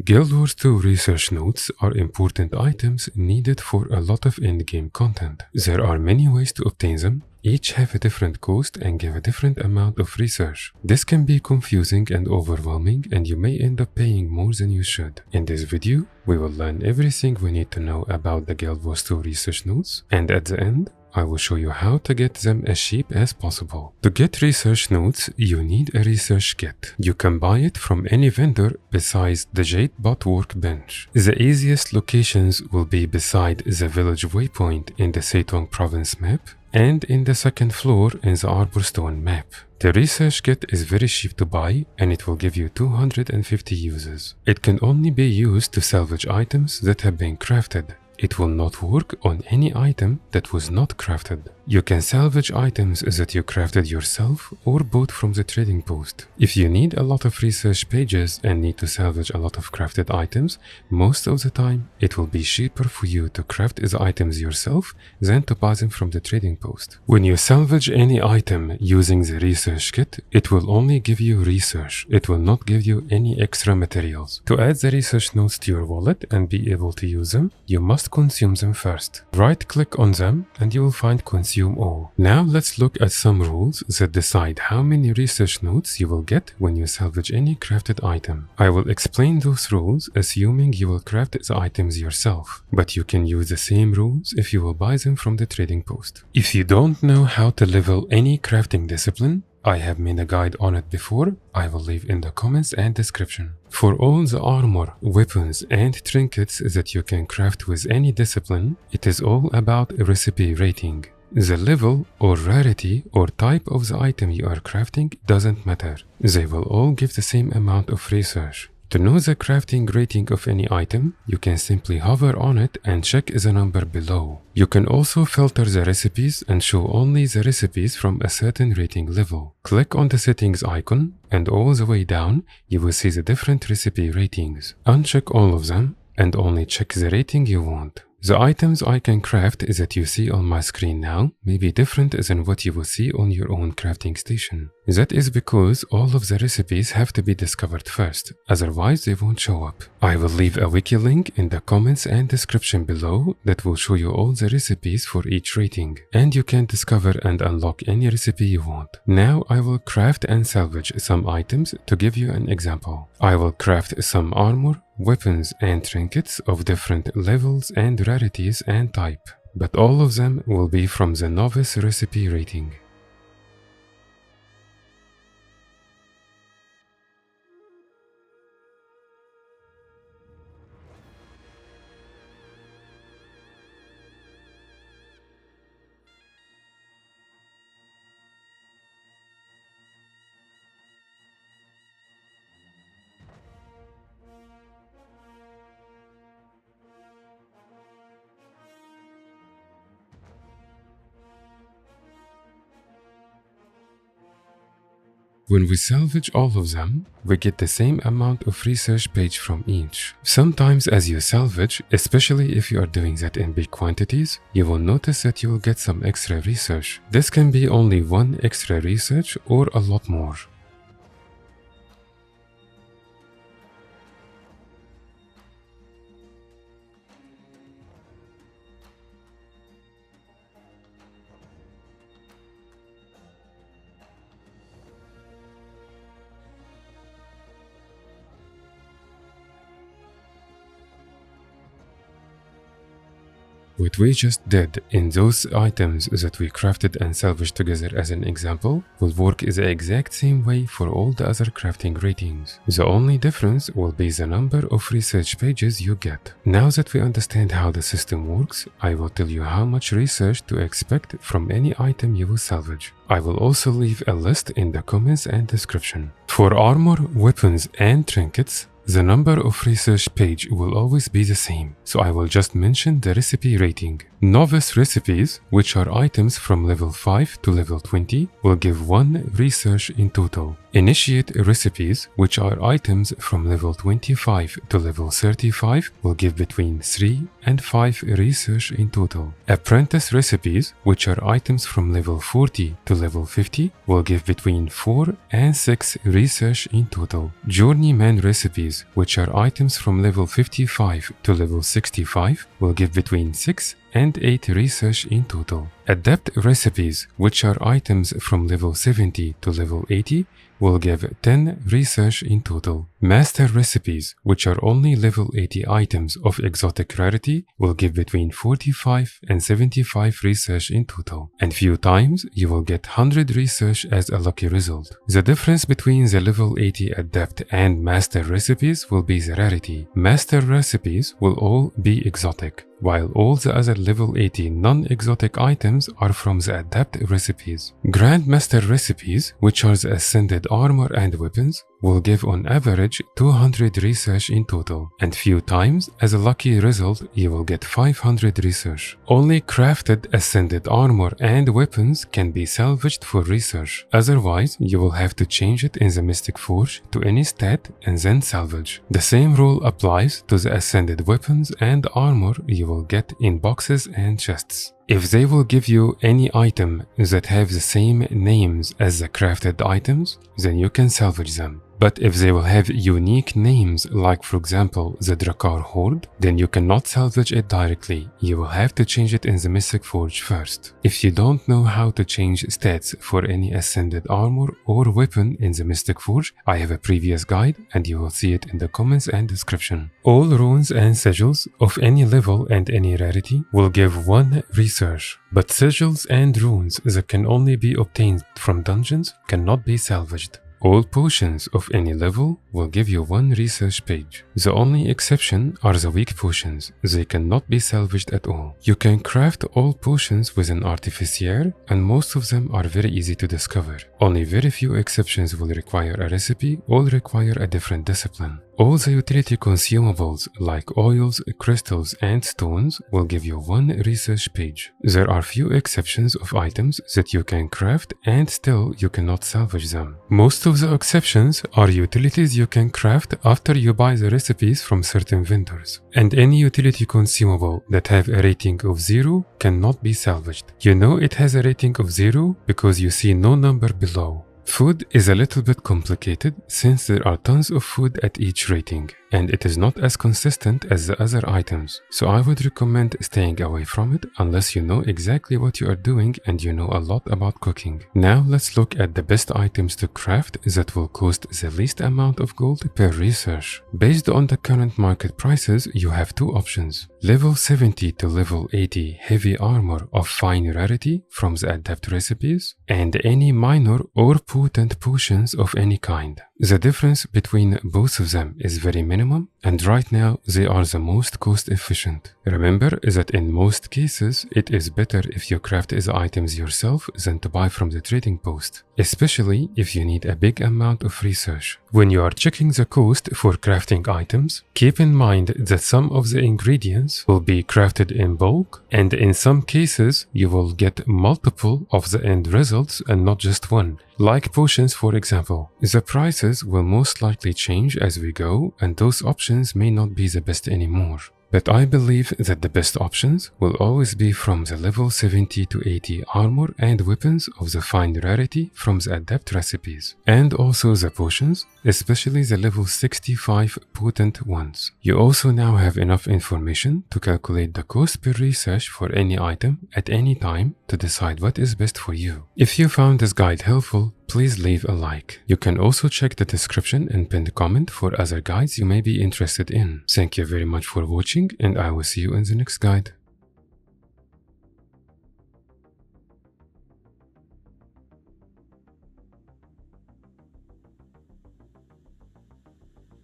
Guild Wars 2 Research Notes are important items needed for a lot of in-game content. There are many ways to obtain them, each have a different cost and give a different amount of research. This can be confusing and overwhelming, and you may end up paying more than you should. In this video, we will learn everything we need to know about the Guild Wars 2 Research Notes, and at the end, I will show you how to get them as cheap as possible. To get research notes, you need a research kit. You can buy it from any vendor besides the Jadebot workbench. The easiest locations will be beside the village waypoint in the Seitong province map and in the second floor in the Arborstone map. The research kit is very cheap to buy and it will give you 250 uses. It can only be used to salvage items that have been crafted. It will not work on any item that was not crafted. You can salvage items that you crafted yourself or bought from the trading post. If you need a lot of research pages and need to salvage a lot of crafted items, most of the time it will be cheaper for you to craft the items yourself than to buy them from the trading post. When you salvage any item using the research kit, it will only give you research. It will not give you any extra materials. To add the research notes to your wallet and be able to use them, you must consume them first. Right-click on them and you will find Consume All. Now let's look at some rules that decide how many research notes you will get when you salvage any crafted item. I will explain those rules assuming you will craft the items yourself, but you can use the same rules if you will buy them from the trading post. If you don't know how to level any crafting discipline, I have made a guide on it before, I will leave in the comments and description. For all the armor, weapons and trinkets that you can craft with any discipline, it is all about recipe rating. The level or rarity or type of the item you are crafting doesn't matter. They will all give the same amount of research. To know the crafting rating of any item, you can simply hover on it and check the number below. You can also filter the recipes and show only the recipes from a certain rating level. Click on the settings icon and all the way down you will see the different recipe ratings. Uncheck all of them and only check the rating you want. The items I can craft that you see on my screen now may be different than what you will see on your own crafting station. That is because all of the recipes have to be discovered first, otherwise they won't show up. I will leave a wiki link in the comments and description below that will show you all the recipes for each rating, and you can discover and unlock any recipe you want. Now I will craft and salvage some items to give you an example. I will craft some armor, weapons and trinkets of different levels and rarities and type, but all of them will be from the Novice recipe rating. When we salvage all of them, we get the same amount of research page from each. Sometimes as you salvage, especially if you are doing that in big quantities, you will notice that you will get some extra research. This can be only one extra research or a lot more. What we just did in those items that we crafted and salvaged together as an example will work the exact same way for all the other crafting ratings. The only difference will be the number of research pages you get. Now that we understand how the system works, I will tell you how much research to expect from any item you will salvage. I will also leave a list in the comments and description. For armor, weapons and trinkets, the number of research page will always be the same, so I will just mention the recipe rating. Novice recipes, which are items from level 5 to level 20, will give 1 research in total. Initiate recipes, which are items from level 25 to level 35, will give between 3 and 5 research in total. Apprentice recipes, which are items from level 40 to level 50, will give between 4 and 6 research in total. Journeyman recipes, which are items from level 55 to level 65, will give between 6 and 8 research in total. Adept recipes, which are items from level 70 to level 80, will give 10 research in total. Master recipes, which are only level 80 items of exotic rarity, will give between 45 and 75 research in total. And few times, you will get 100 research as a lucky result. The difference between the level 80 Adept and Master recipes will be the rarity. Master recipes will all be exotic, while all the other level 80 non-exotic items are from the Adept recipes. Grandmaster recipes, which are the ascended armor and weapons, will give on average 200 research in total, and few times, as a lucky result, you will get 500 research. Only crafted ascended armor and weapons can be salvaged for research, otherwise you will have to change it in the Mystic Forge to any stat and then salvage. The same rule applies to the ascended weapons and armor you will get in boxes and chests. If they will give you any item that have the same names as the crafted items, then you can salvage them. But if they will have unique names, like for example the Drakkar Horde, then you cannot salvage it directly. You will have to change it in the Mystic Forge first. If you don't know how to change stats for any ascended armor or weapon in the Mystic Forge, I have a previous guide and you will see it in the comments and description. All runes and sigils of any level and any rarity will give 1 research, but sigils and runes that can only be obtained from dungeons cannot be salvaged. All potions of any level will give you 1 research page. The only exception are the weak potions. They cannot be salvaged at all. You can craft all potions with an artificier, and most of them are very easy to discover. Only very few exceptions will require a recipe or require a different discipline. All the utility consumables like oils, crystals, and stones will give you 1 research page. There are few exceptions of items that you can craft and still you cannot salvage them. Most of the exceptions are utilities you can craft after you buy the recipes from certain vendors. And any utility consumable that have a rating of 0 cannot be salvaged. You know it has a rating of 0 because you see no number below. Food is a little bit complicated since there are tons of food at each rating, and it is not as consistent as the other items, so I would recommend staying away from it unless you know exactly what you are doing and you know a lot about cooking. Now let's look at the best items to craft that will cost the least amount of gold per research. Based on the current market prices, you have 2 options. Level 70 to level 80 heavy armor of fine rarity from the Adept recipes, and any minor or potent potions of any kind. The difference between both of them is very minimum, and right now they are the most cost efficient. Remember that in most cases it is better if you craft the items yourself than to buy from the trading post, especially if you need a big amount of research. When you are checking the cost for crafting items, keep in mind that some of the ingredients will be crafted in bulk, and in some cases you will get multiple of the end results and not just one. Like potions, for example. The prices will most likely change as we go, and those options may not be the best anymore. But I believe that the best options will always be from the level 70 to 80 armor and weapons of the fine rarity from the Adept recipes, and also the potions, especially the level 65 potent ones. You also now have enough information to calculate the cost per research for any item at any time to decide what is best for you. If you found this guide helpful, please leave a like. You can also check the description and pinned comment for other guides you may be interested in. Thank you very much for watching, and I will see you in the next guide.